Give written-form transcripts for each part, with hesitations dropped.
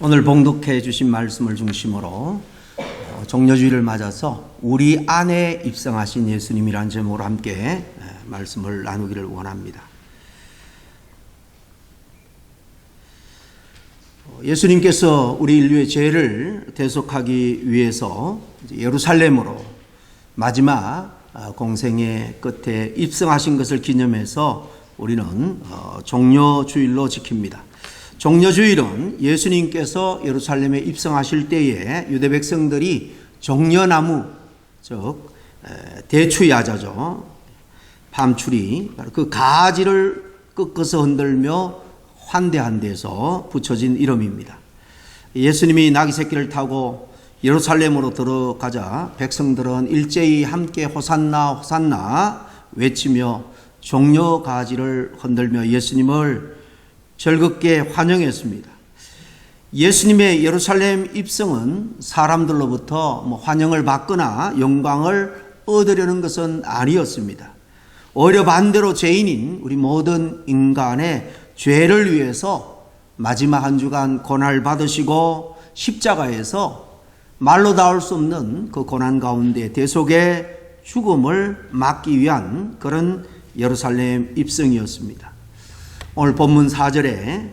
오늘 봉독해 주신 말씀을 중심으로 종려주의를 맞아서 우리 안에 입성하신 예수님이라는 제목으로 함께 말씀을 나누기를 원합니다. 예수님께서 우리 인류의 죄를 대속하기 위해서 예루살렘으로 마지막 공생의 끝에 입성하신 것을 기념해서 우리는 종려주일로 지킵니다. 종려주일은 예수님께서 예루살렘에 입성하실 때에 유대 백성들이 종려나무, 즉 대추야자죠, 밤추리, 그 가지를 꺾어서 흔들며 환대한 데서 붙여진 이름입니다. 예수님이 나귀 새끼를 타고 예루살렘으로 들어가자 백성들은 일제히 함께 호산나 호산나 외치며 종려 가지를 흔들며 예수님을 즐겁게 환영했습니다. 예수님의 예루살렘 입성은 사람들로부터 환영을 받거나 영광을 얻으려는 것은 아니었습니다. 오히려 반대로 죄인인 우리 모든 인간의 죄를 위해서 마지막 한 주간 고난을 받으시고 십자가에서 말로 닿을 수 없는 그 고난 가운데 대속의 죽음을 막기 위한 그런 예루살렘 입성이었습니다. 오늘 본문 4절에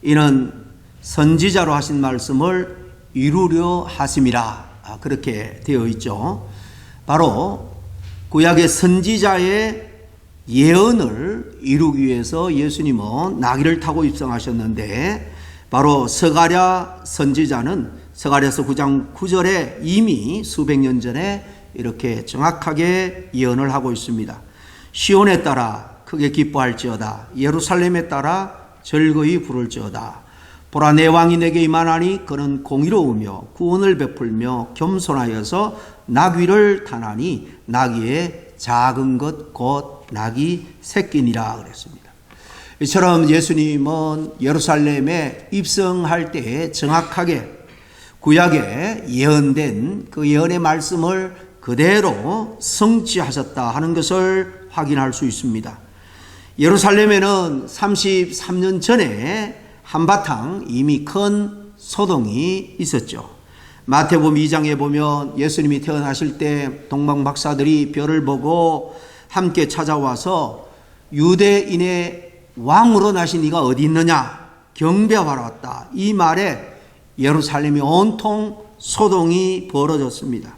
이는 선지자로 하신 말씀을 이루려 하심이라 그렇게 되어 있죠. 바로 구약의 선지자의 예언을 이루기 위해서 예수님은 나귀를 타고 입성하셨는데, 바로 스가랴 선지자는 스가랴서 9장 9절에 이미 수백 년 전에 이렇게 정확하게 예언을 하고 있습니다. 시온에 따라 크게 기뻐할지어다. 예루살렘에 따라 즐거이 부를지어다. 보라, 내 왕이 내게 임하나니 그는 공의로우며 구원을 베풀며 겸손하여서 나귀를 타나니 나귀의 작은 것 곧 나귀 새끼니라 그랬습니다. 이처럼 예수님은 예루살렘에 입성할 때에 정확하게 구약에 예언된 그 예언의 말씀을 그대로 성취하셨다 하는 것을 확인할 수 있습니다. 예루살렘에는 33년 전에 한바탕 이미 큰 소동이 있었죠. 마태복음 2장에 보면 예수님이 태어나실 때 동방박사들이 별을 보고 함께 찾아와서 유대인의 왕으로 나신 이가 어디 있느냐 경배하러 왔다. 이 말에 예루살렘이 온통 소동이 벌어졌습니다.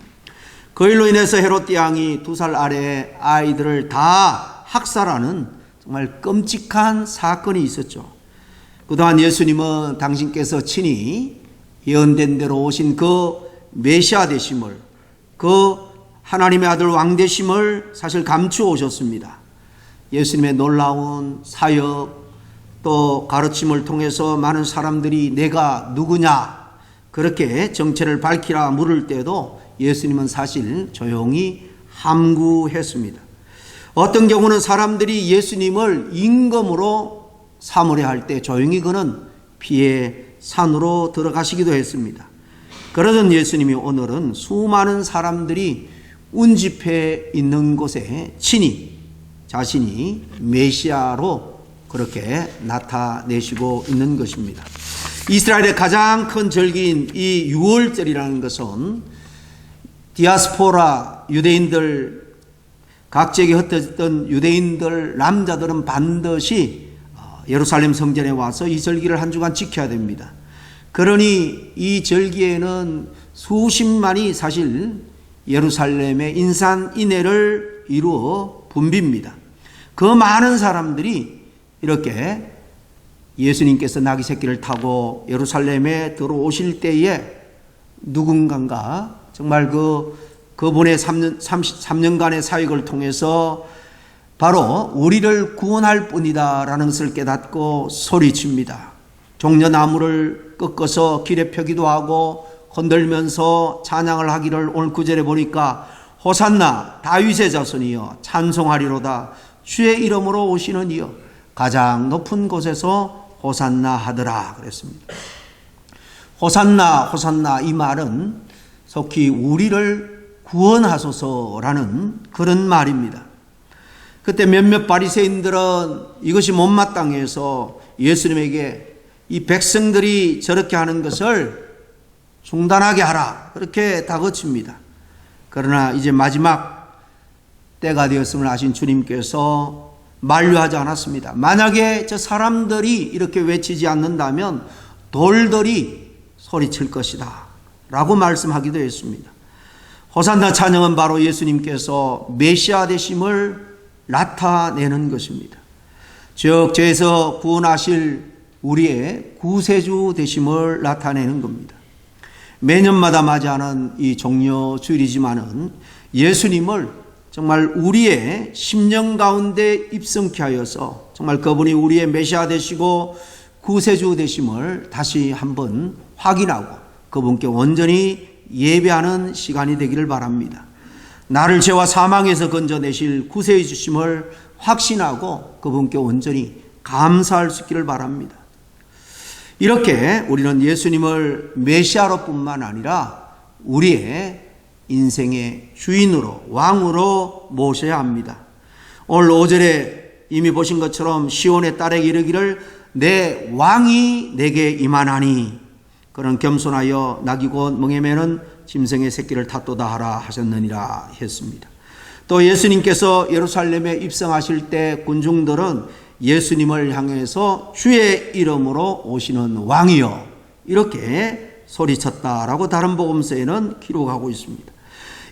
그 일로 인해서 헤롯 왕이 2살 아래 아이들을 다 학살하는 정말 끔찍한 사건이 있었죠. 그동안 예수님은 당신께서 친히 예언된 대로 오신 그 메시아 되심을, 그 하나님의 아들 왕 되심을 사실 감추어 오셨습니다. 예수님의 놀라운 사역 또 가르침을 통해서 많은 사람들이 내가 누구냐 그렇게 정체를 밝히라 물을 때도 예수님은 사실 조용히 함구했습니다. 어떤 경우는 사람들이 예수님을 임금으로 삼으려 할 때 조용히 그는 피해 산으로 들어가시기도 했습니다. 그러던 예수님이 오늘은 수많은 사람들이 운집해 있는 곳에 친히 자신이 메시아로 그렇게 나타내시고 있는 것입니다. 이스라엘의 가장 큰 절기인 이 유월절이라는 것은 디아스포라 유대인들, 각지에 흩어졌던 유대인들 남자들은 반드시 예루살렘 성전에 와서 이 절기를 한 주간 지켜야 됩니다. 그러니 이 절기에는 수십만이 사실 예루살렘의 인산인해를 이루어 붐빕니다. 그 많은 사람들이 이렇게 예수님께서 나귀 새끼를 타고 예루살렘에 들어오실 때에 누군가가 정말 그분의 3년간의 사역을 통해서 바로 우리를 구원할 뿐이다 라는 것을 깨닫고 소리칩니다. 종려나무를 꺾어서 길에 펴기도 하고 흔들면서 찬양을 하기를 오늘 9절에 보니까 호산나 다윗의 자손이여 찬송하리로다 주의 이름으로 오시는 이여 가장 높은 곳에서 호산나 하더라 그랬습니다. 호산나 호산나 이 말은 속히 우리를 구원하소서라는 그런 말입니다. 그때 몇몇 바리새인들은 이것이 못마땅해서 예수님에게 이 백성들이 저렇게 하는 것을 중단하게 하라, 그렇게 다그칩니다. 그러나 이제 마지막 때가 되었음을 아신 주님께서 만류하지 않았습니다. 만약에 저 사람들이 이렇게 외치지 않는다면 돌들이 소리칠 것이다 라고 말씀하기도 했습니다. 호산나 찬양은 바로 예수님께서 메시아 되심을 나타내는 것입니다. 즉 죄에서 구원하실 우리의 구세주 되심을 나타내는 겁니다. 매년마다 맞이하는 이 종려 주일이지만은 예수님을 정말 우리의 심령 가운데 입성케 하여서 정말 그분이 우리의 메시아 되시고 구세주 되심을 다시 한번 확인하고 그분께 온전히 예배하는 시간이 되기를 바랍니다. 나를 죄와 사망에서 건져내실 구세주 주심을 확신하고 그분께 온전히 감사할 수 있기를 바랍니다. 이렇게 우리는 예수님을 메시아로 뿐만 아니라 우리의 인생의 주인으로, 왕으로 모셔야 합니다. 오늘 5절에 이미 보신 것처럼 시온의 딸에게 이르기를 내 왕이 내게 임하나니 그는 겸손하여 낙이 곧 멍에 매는 짐승의 새끼를 탓도다 하라 하셨느니라 했습니다. 또 예수님께서 예루살렘에 입성하실 때 군중들은 예수님을 향해서 주의 이름으로 오시는 왕이여 이렇게 소리쳤다라고 다른 복음서에는 기록하고 있습니다.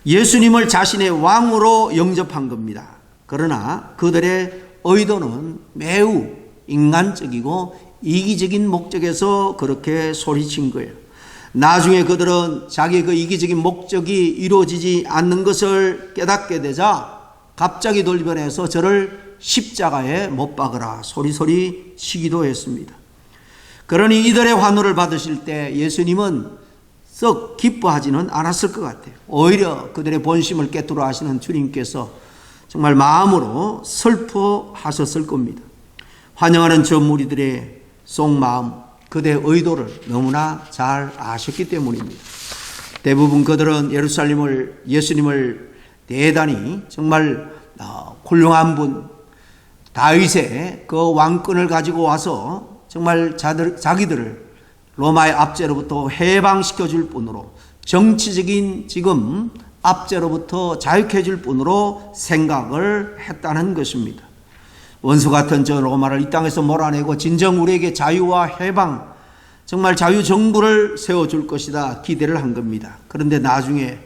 예수님을 자신의 왕으로 영접한 겁니다. 그러나 그들의 의도는 매우 인간적이고 이기적인 목적에서 그렇게 소리친 거예요. 나중에 그들은 자기 그 이기적인 목적이 이루어지지 않는 것을 깨닫게 되자 갑자기 돌변해서 저를 십자가에 못 박으라 소리소리 치기도 했습니다. 그러니 이들의 환호를 받으실 때 예수님은 썩 기뻐하지는 않았을 것 같아요. 오히려 그들의 본심을 깨뜨려 하시는 주님께서 정말 마음으로 슬퍼하셨을 겁니다. 환영하는 저 무리들의 속마음, 그들의 의도를 너무나 잘 아셨기 때문입니다. 대부분 그들은 예수님을 대단히 정말 훌륭한 분, 다윗의 그 왕권을 가지고 와서 정말 자기들을 로마의 압제로부터 해방시켜 줄 뿐으로 정치적인 지금 압제로부터 자유케 줄 뿐으로 생각을 했다는 것입니다. 원수 같은 저 로마를 이 땅에서 몰아내고 진정 우리에게 자유와 해방, 정말 자유정부를 세워줄 것이다 기대를 한 겁니다. 그런데 나중에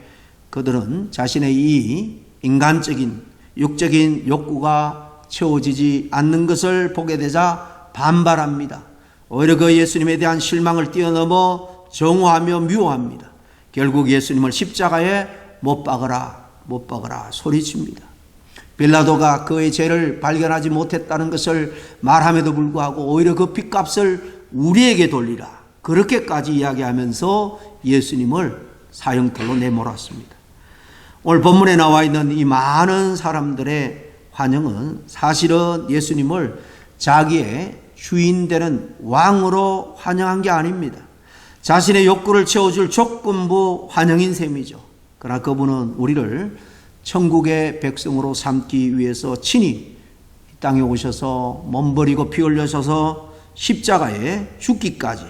그들은 자신의 이 인간적인 육적인 욕구가 채워지지 않는 것을 보게 되자 반발합니다. 오히려 그 예수님에 대한 실망을 뛰어넘어 정오하며 미워합니다. 결국 예수님을 십자가에 못 박으라 소리칩니다. 빌라도가 그의 죄를 발견하지 못했다는 것을 말함에도 불구하고 오히려 그 핏값을 우리에게 돌리라 그렇게까지 이야기하면서 예수님을 사형털로 내몰았습니다. 오늘 본문에 나와 있는 이 많은 사람들의 환영은 사실은 예수님을 자기의 주인 되는 왕으로 환영한 게 아닙니다. 자신의 욕구를 채워줄 조건부 환영인 셈이죠. 그러나 그분은 우리를 천국의 백성으로 삼기 위해서 친히 이 땅에 오셔서 몸 버리고 피 흘려셔서 십자가에 죽기까지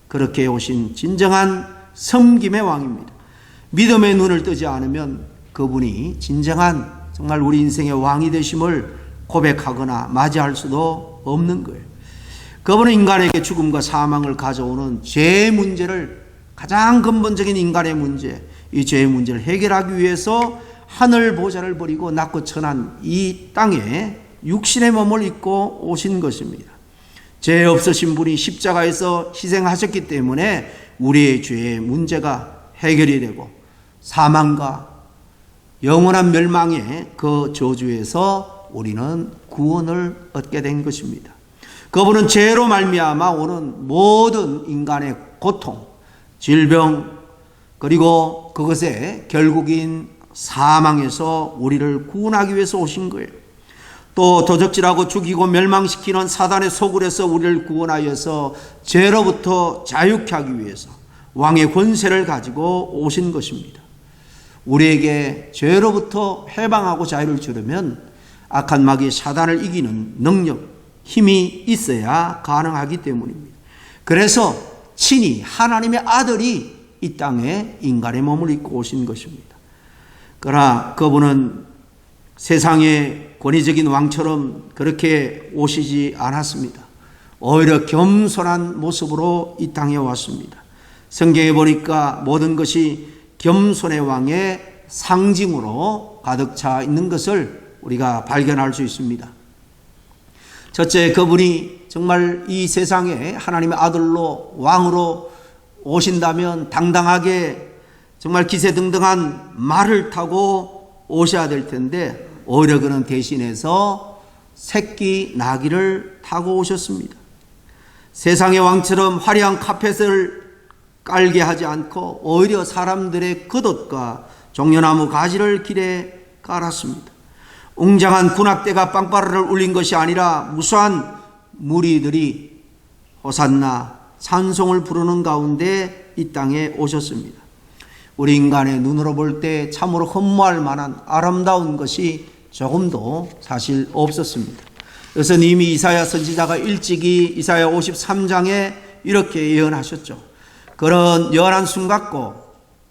그렇게 오신 진정한 섬김의 왕입니다. 믿음의 눈을 뜨지 않으면 그분이 진정한 정말 우리 인생의 왕이 되심을 고백하거나 맞이할 수도 없는 거예요. 그분은 인간에게 죽음과 사망을 가져오는 죄의 문제를 가장 근본적인 인간의 문제, 이 죄의 문제를 해결하기 위해서 하늘 보좌를 버리고 낮고 천한 이 땅에 육신의 몸을 입고 오신 것입니다. 죄 없으신 분이 십자가에서 희생하셨기 때문에 우리의 죄의 문제가 해결이 되고 사망과 영원한 멸망의 그 저주에서 우리는 구원을 얻게 된 것입니다. 그분은 죄로 말미암아 오는 모든 인간의 고통, 질병, 그리고 그것의 결국인 사망에서 우리를 구원하기 위해서 오신 거예요. 또 도적질하고 죽이고 멸망시키는 사단의 소굴에서 우리를 구원하여서 죄로부터 자유케 하기 위해서 왕의 권세를 가지고 오신 것입니다. 우리에게 죄로부터 해방하고 자유를 주려면 악한 마귀 사단을 이기는 능력, 힘이 있어야 가능하기 때문입니다. 그래서 친히 하나님의 아들이 이 땅에 인간의 몸을 입고 오신 것입니다. 그러나 그분은 세상의 권위적인 왕처럼 그렇게 오시지 않았습니다. 오히려 겸손한 모습으로 이 땅에 왔습니다. 성경에 보니까 모든 것이 겸손의 왕의 상징으로 가득 차 있는 것을 우리가 발견할 수 있습니다. 첫째, 그분이 정말 이 세상에 하나님의 아들로 왕으로 오신다면 당당하게 정말 기세등등한 말을 타고 오셔야 될 텐데 오히려 그는 대신해서 새끼 나귀를 타고 오셨습니다. 세상의 왕처럼 화려한 카펫을 깔게 하지 않고 오히려 사람들의 겉옷과 종려나무 가지를 길에 깔았습니다. 웅장한 군악대가 빵빠르를 울린 것이 아니라 무수한 무리들이 호산나 찬송을 부르는 가운데 이 땅에 오셨습니다. 우리 인간의 눈으로 볼 때 참으로 흠모할 만한 아름다운 것이 조금도 사실 없었습니다. 그래서 이미 이사야 선지자가 일찍이 이사야 53장에 이렇게 예언하셨죠. 그런 연한 순 같고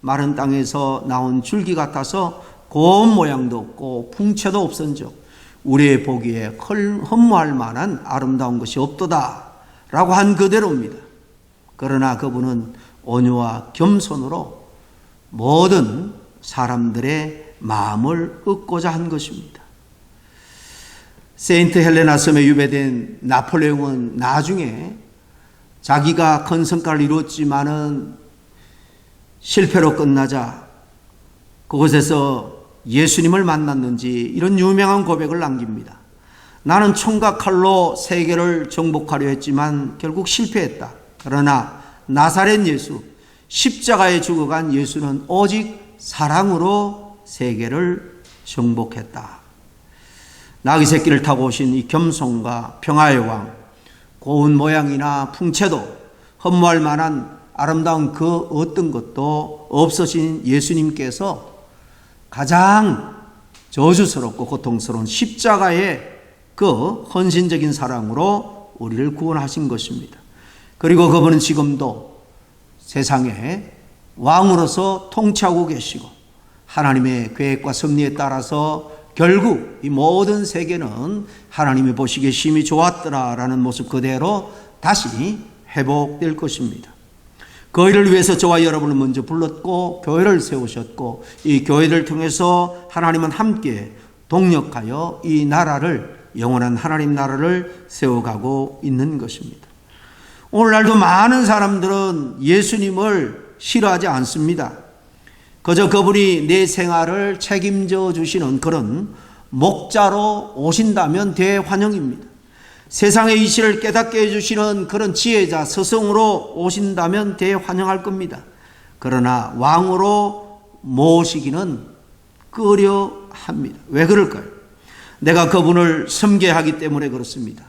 마른 땅에서 나온 줄기 같아서 고운 모양도 없고 풍채도 없은즉 우리의 보기에 흠모할 만한 아름다운 것이 없도다 라고 한 그대로입니다. 그러나 그분은 온유와 겸손으로 모든 사람들의 마음을 얻고자 한 것입니다. 세인트 헬레나 섬에 유배된 나폴레옹은 나중에 자기가 큰 성과를 이뤘지만은 실패로 끝나자 그곳에서 예수님을 만났는지 이런 유명한 고백을 남깁니다. 나는 총과 칼로 세계를 정복하려 했지만 결국 실패했다. 그러나 나사렛 예수, 십자가에 죽어간 예수는 오직 사랑으로 세계를 정복했다. 나귀 새끼를 타고 오신 이 겸손과 평화의 왕, 고운 모양이나 풍채도 흠모할 만한 아름다운 그 어떤 것도 없으신 예수님께서 가장 저주스럽고 고통스러운 십자가의 그 헌신적인 사랑으로 우리를 구원하신 것입니다. 그리고 그분은 지금도 세상에 왕으로서 통치하고 계시고 하나님의 계획과 섭리에 따라서 결국 이 모든 세계는 하나님이 보시기에 심히 좋았더라라는 모습 그대로 다시 회복될 것입니다. 그 일을 위해서 저와 여러분을 먼저 불렀고 교회를 세우셨고 이 교회를 통해서 하나님은 함께 동력하여 이 나라를 영원한 하나님 나라를 세워가고 있는 것입니다. 오늘날도 많은 사람들은 예수님을 싫어하지 않습니다. 그저 그분이 내 생활을 책임져 주시는 그런 목자로 오신다면 대환영입니다. 세상의 이치를 깨닫게 해주시는 그런 지혜자, 스승으로 오신다면 대환영할 겁니다. 그러나 왕으로 모시기는 꺼려합니다. 왜 그럴까요? 내가 그분을 섬겨야 하기 때문에 그렇습니다.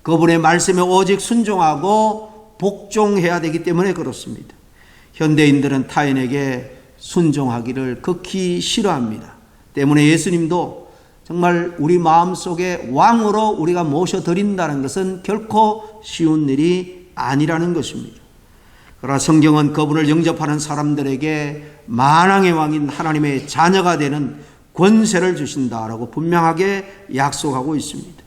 그분의 말씀에 오직 순종하고 복종해야 되기 때문에 그렇습니다. 현대인들은 타인에게 순종하기를 극히 싫어합니다. 때문에 예수님도 정말 우리 마음속에 왕으로 우리가 모셔드린다는 것은 결코 쉬운 일이 아니라는 것입니다. 그러나 성경은 그분을 영접하는 사람들에게 만왕의 왕인 하나님의 자녀가 되는 권세를 주신다라고 분명하게 약속하고 있습니다.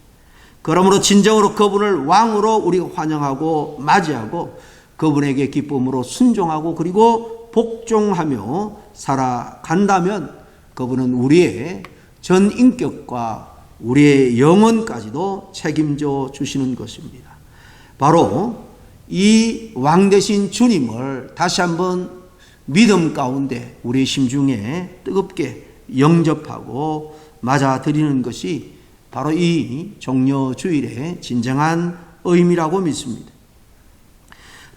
그러므로 진정으로 그분을 왕으로 우리가 환영하고 맞이하고 그분에게 기쁨으로 순종하고 그리고 복종하며 살아간다면 그분은 우리의 전 인격과 우리의 영혼까지도 책임져 주시는 것입니다. 바로 이 왕 되신 주님을 다시 한번 믿음 가운데 우리 심중에 뜨겁게 영접하고 맞아들이는 것이 바로 이 종려주일의 진정한 의미라고 믿습니다.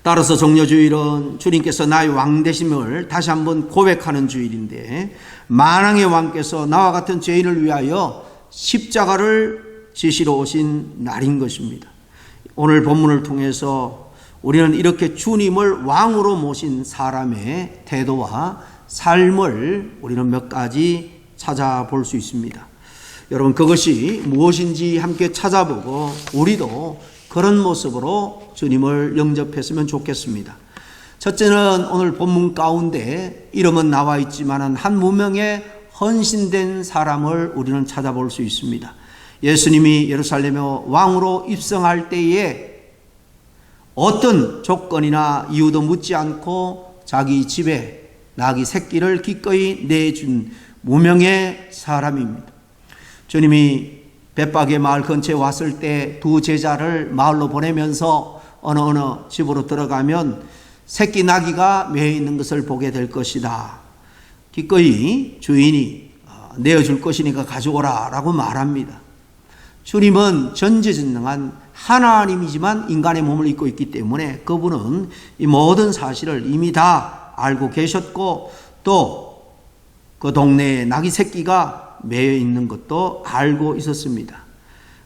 따라서 종려주일은 주님께서 나의 왕 되심을 다시 한번 고백하는 주일인데 만왕의 왕께서 나와 같은 죄인을 위하여 십자가를 지시러 오신 날인 것입니다. 오늘 본문을 통해서 우리는 이렇게 주님을 왕으로 모신 사람의 태도와 삶을 우리는 몇 가지 찾아볼 수 있습니다. 여러분 그것이 무엇인지 함께 찾아보고 우리도 그런 모습으로 주님을 영접했으면 좋겠습니다. 첫째는 오늘 본문 가운데 이름은 나와 있지만 한 무명의 헌신된 사람을 우리는 찾아볼 수 있습니다. 예수님이 예루살렘에 왕으로 입성할 때에 어떤 조건이나 이유도 묻지 않고 자기 집에 나귀 새끼를 기꺼이 내준 무명의 사람입니다. 주님이 벳박의 마을 근처에 왔을 때 두 제자를 마을로 보내면서 어느 집으로 들어가면 새끼 나귀가 매여 있는 것을 보게 될 것이다. 기꺼이 주인이 내어줄 것이니까 가져오라 라고 말합니다. 주님은 전지전능한 하나님이지만 인간의 몸을 입고 있기 때문에 그분은 이 모든 사실을 이미 다 알고 계셨고 또 그 동네에 나귀 새끼가 매여 있는 것도 알고 있었습니다.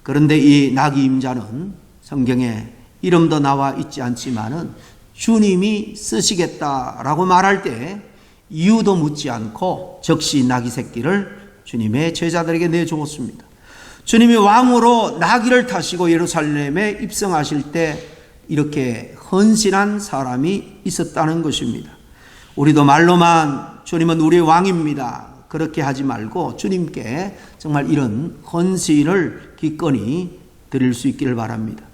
그런데 이 나귀 임자는 성경에 이름도 나와 있지 않지만은 주님이 쓰시겠다라고 말할 때 이유도 묻지 않고 즉시 나귀 새끼를 주님의 제자들에게 내주었습니다. 주님이 왕으로 나귀를 타시고 예루살렘에 입성하실 때 이렇게 헌신한 사람이 있었다는 것입니다. 우리도 말로만 주님은 우리의 왕입니다. 그렇게 하지 말고 주님께 정말 이런 헌신을 기꺼이 드릴 수 있기를 바랍니다.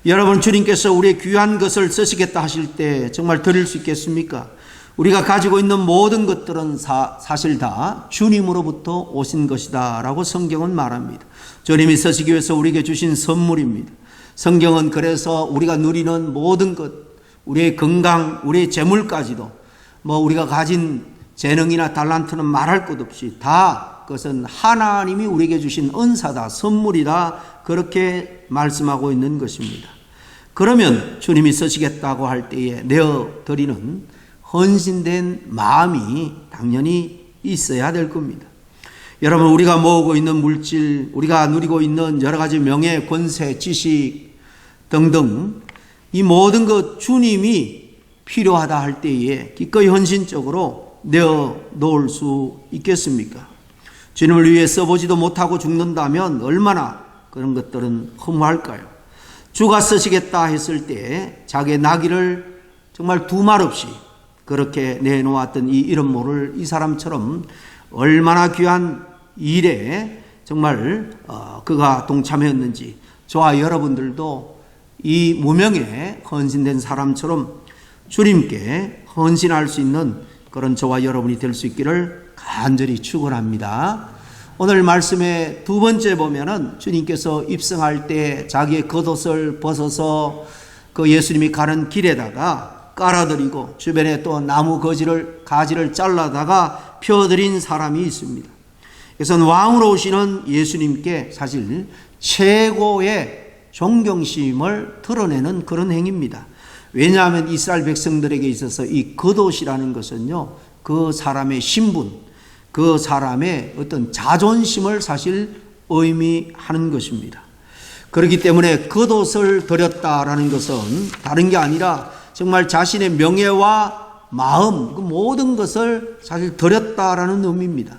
여러분 주님께서 우리의 귀한 것을 쓰시겠다 하실 때 정말 드릴 수 있겠습니까? 우리가 가지고 있는 모든 것들은 사실 다 주님으로부터 오신 것이다 라고 성경은 말합니다. 주님이 쓰시기 위해서 우리에게 주신 선물입니다. 성경은 그래서 우리가 누리는 모든 것, 우리의 건강, 우리의 재물까지도 우리가 가진 재능이나 달란트는 말할 것 없이 다 그것은 하나님이 우리에게 주신 은사다, 선물이다 그렇게 말씀하고 있는 것입니다. 그러면 주님이 쓰시겠다고 할 때에 내어드리는 헌신된 마음이 당연히 있어야 될 겁니다. 여러분 우리가 모으고 있는 물질, 우리가 누리고 있는 여러 가지 명예, 권세, 지식 등등 이 모든 것 주님이 필요하다 할 때에 기꺼이 헌신적으로 내어놓을 수 있겠습니까? 주님을 위해 써보지도 못하고 죽는다면 얼마나 그런 것들은 허무할까요? 주가 쓰시겠다 했을 때 자기의 나귀를 정말 두말 없이 그렇게 내놓았던 이 이름 모를 이 사람처럼 얼마나 귀한 일에 정말 그가 동참했는지 저와 여러분들도 이 무명에 헌신된 사람처럼 주님께 헌신할 수 있는 그런 저와 여러분이 될 수 있기를 간절히 축원합니다. 오늘 말씀의 두 번째 보면은 주님께서 입성할 때 자기의 겉옷을 벗어서 그 예수님이 가는 길에다가 깔아드리고 주변에 또 나무 가지를 잘라다가 펴드린 사람이 있습니다. 그래서 왕으로 오시는 예수님께 사실 최고의 존경심을 드러내는 그런 행위입니다. 왜냐하면 이스라엘 백성들에게 있어서 이 겉옷이라는 것은요, 그 사람의 신분, 그 사람의 어떤 자존심을 사실 의미하는 것입니다. 그렇기 때문에 겉옷을 드렸다라는 것은 다른 게 아니라 정말 자신의 명예와 마음, 그 모든 것을 사실 드렸다라는 의미입니다.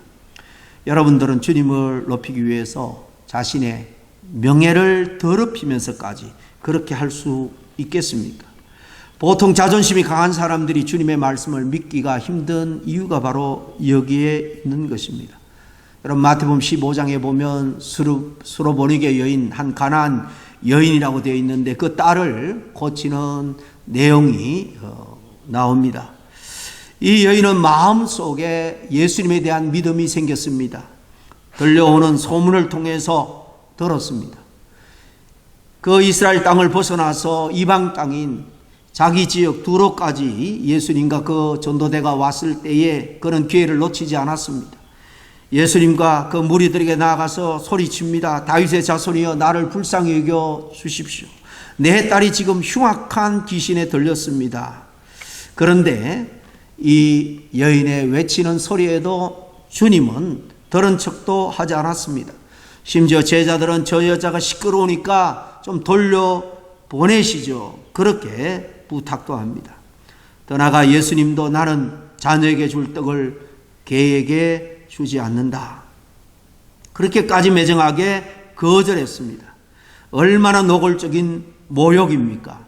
여러분들은 주님을 높이기 위해서 자신의 명예를 더럽히면서까지 그렇게 할 수 있겠습니까? 보통 자존심이 강한 사람들이 주님의 말씀을 믿기가 힘든 이유가 바로 여기에 있는 것입니다. 여러분 마태복음 15장에 보면 수로보니게 여인, 한 가나안 여인이라고 되어 있는데 그 딸을 고치는 내용이 나옵니다. 이 여인은 마음속에 예수님에 대한 믿음이 생겼습니다. 들려오는 소문을 통해서 들었습니다. 그 이스라엘 땅을 벗어나서 이방 땅인 자기 지역 두로까지 예수님과 그 전도대가 왔을 때에 그런 기회를 놓치지 않았습니다. 예수님과 그 무리들에게 나아가서 소리칩니다. 다윗의 자손이여 나를 불쌍히 여겨 주십시오. 내 딸이 지금 흉악한 귀신에 들렸습니다. 그런데 이 여인의 외치는 소리에도 주님은 들은 척도 하지 않았습니다. 심지어 제자들은 저 여자가 시끄러우니까 좀 돌려 보내시죠. 그렇게 부탁도 합니다. 더 나아가 예수님도 나는 자녀에게 줄 떡을 개에게 주지 않는다. 그렇게까지 매정하게 거절했습니다. 얼마나 노골적인 모욕입니까?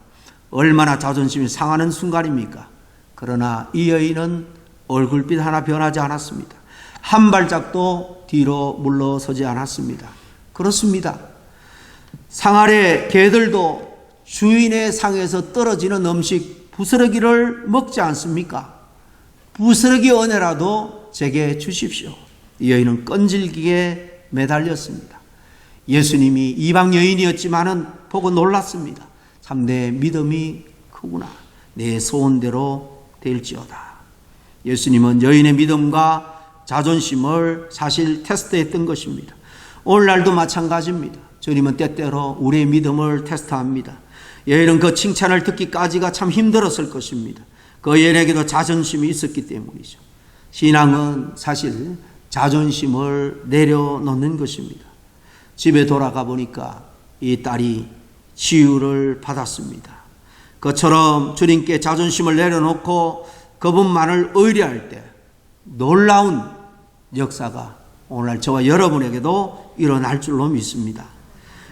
얼마나 자존심이 상하는 순간입니까? 그러나 이 여인은 얼굴빛 하나 변하지 않았습니다. 한 발짝도 뒤로 물러서지 않았습니다. 그렇습니다. 상 아래 개들도 주인의 상에서 떨어지는 음식 부스러기를 먹지 않습니까? 부스러기 은혜라도 제게 주십시오. 이 여인은 끈질기게 매달렸습니다. 예수님이 이방 여인이었지만은 보고 놀랐습니다. 참 내 믿음이 크구나. 내 소원대로 될지어다. 예수님은 여인의 믿음과 자존심을 사실 테스트했던 것입니다. 오늘날도 마찬가지입니다. 주님은 때때로 우리의 믿음을 테스트합니다. 여인은 그 칭찬을 듣기까지가 참 힘들었을 것입니다. 그 여인에게도 자존심이 있었기 때문이죠. 신앙은 사실 자존심을 내려놓는 것입니다. 집에 돌아가 보니까 이 딸이 치유를 받았습니다. 그처럼 주님께 자존심을 내려놓고 그분만을 의뢰할 때 놀라운 역사가 오늘 저와 여러분에게도 일어날 줄로 믿습니다.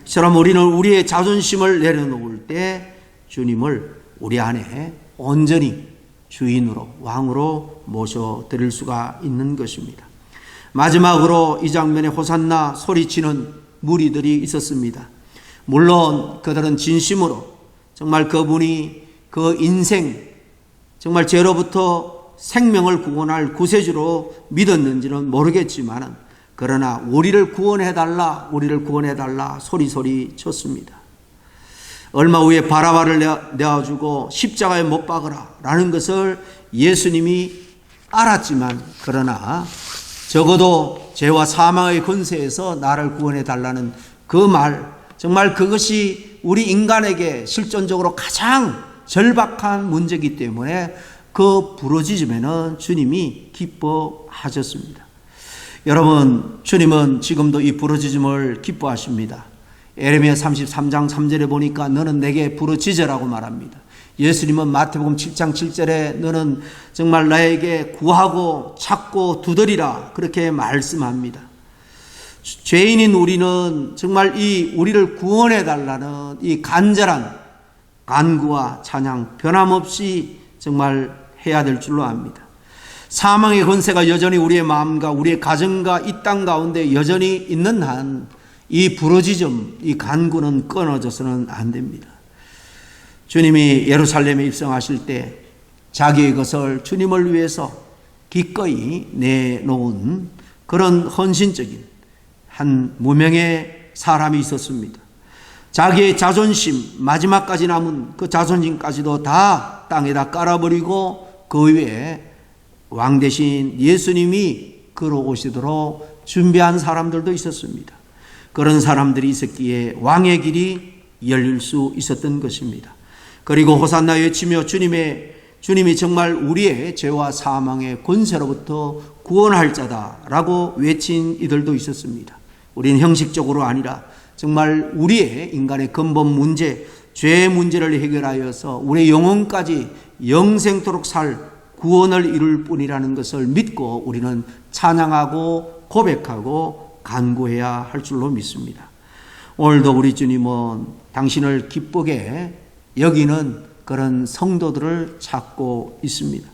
이처럼 우리는 우리의 자존심을 내려놓을 때 주님을 우리 안에 온전히 주인으로 왕으로 모셔드릴 수가 있는 것입니다. 마지막으로 이 장면에 호산나 소리치는 무리들이 있었습니다. 물론 그들은 진심으로 정말 그분이 그 인생 정말 죄로부터 생명을 구원할 구세주로 믿었는지는 모르겠지만 그러나 우리를 구원해달라 우리를 구원해달라 소리소리 쳤습니다. 얼마 후에 바라바를 내어주고 십자가에 못 박으라 라는 것을 예수님이 알았지만 그러나 적어도 죄와 사망의 권세에서 나를 구원해달라는 그 말, 정말 그것이 우리 인간에게 실존적으로 가장 절박한 문제이기 때문에 그 부르짖음에는 주님이 기뻐하셨습니다. 여러분, 주님은 지금도 이 부르짖음을 기뻐하십니다. 에레미야 33장 3절에 보니까 너는 내게 부르짖으라고 말합니다. 예수님은 마태복음 7장 7절에 너는 정말 나에게 구하고 찾고 두드리라 그렇게 말씀합니다. 죄인인 우리는 정말 이 우리를 구원해 달라는 이 간절한 간구와 찬양 변함없이 정말 해야 될 줄로 압니다. 사망의 권세가 여전히 우리의 마음과 우리의 가정과 이 땅 가운데 여전히 있는 한 이 부르짖음, 이 간구는 끊어져서는 안 됩니다. 주님이 예루살렘에 입성하실 때 자기의 것을 주님을 위해서 기꺼이 내놓은 그런 헌신적인 한 무명의 사람이 있었습니다. 자기의 자존심, 마지막까지 남은 그 자존심까지도 다 땅에다 깔아버리고 그 위에 왕 대신 예수님이 걸어오시도록 준비한 사람들도 있었습니다. 그런 사람들이 있었기에 왕의 길이 열릴 수 있었던 것입니다. 그리고 호산나 외치며 주님이 정말 우리의 죄와 사망의 권세로부터 구원할 자다라고 외친 이들도 있었습니다. 우리는 형식적으로 아니라 정말 우리의 인간의 근본 문제, 죄의 문제를 해결하여서 우리의 영혼까지 영생토록 살 구원을 이룰 뿐이라는 것을 믿고 우리는 찬양하고 고백하고 간구해야 할 줄로 믿습니다. 오늘도 우리 주님은 당신을 기쁘게 여기는 그런 성도들을 찾고 있습니다.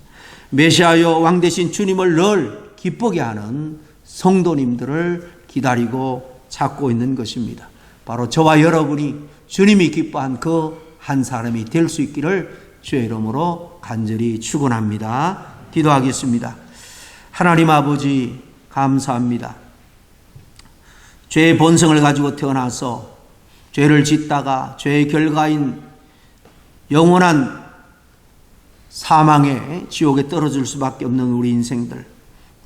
메시아여 왕 대신 주님을 늘 기쁘게 하는 성도님들을 기다리고 찾고 있는 것입니다. 바로 저와 여러분이 주님이 기뻐한 그 한 사람이 될 수 있기를 주의 이름으로 간절히 축원합니다. 기도하겠습니다. 하나님 아버지 감사합니다. 죄의 본성을 가지고 태어나서 죄를 짓다가 죄의 결과인 영원한 사망의 지옥에 떨어질 수밖에 없는 우리 인생들,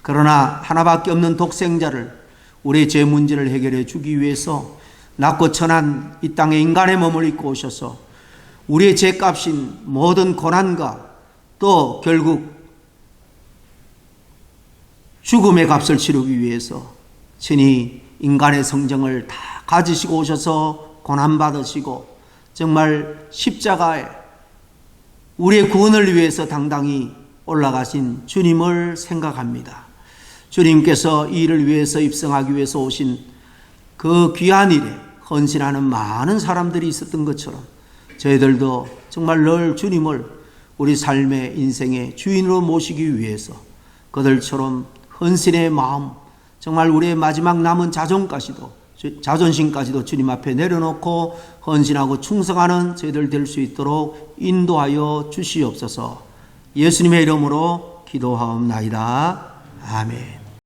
그러나 하나밖에 없는 독생자를 우리의 죄 문제를 해결해 주기 위해서 낮고 천한 이 땅에 인간의 몸을 입고 오셔서 우리의 죄값인 모든 고난과 또 결국 죽음의 값을 치르기 위해서 친히 인간의 성정을 다 가지시고 오셔서 고난받으시고 정말 십자가에 우리의 구원을 위해서 당당히 올라가신 주님을 생각합니다. 주님께서 이 일을 위해서 입성하기 위해서 오신 그 귀한 일에 헌신하는 많은 사람들이 있었던 것처럼 저희들도 정말 늘 주님을 우리 삶의 인생의 주인으로 모시기 위해서 그들처럼 헌신의 마음, 정말 우리의 마지막 남은 자존심까지도 주님 앞에 내려놓고 헌신하고 충성하는 저희들 될 수 있도록 인도하여 주시옵소서. 예수님의 이름으로 기도하옵나이다. 아멘.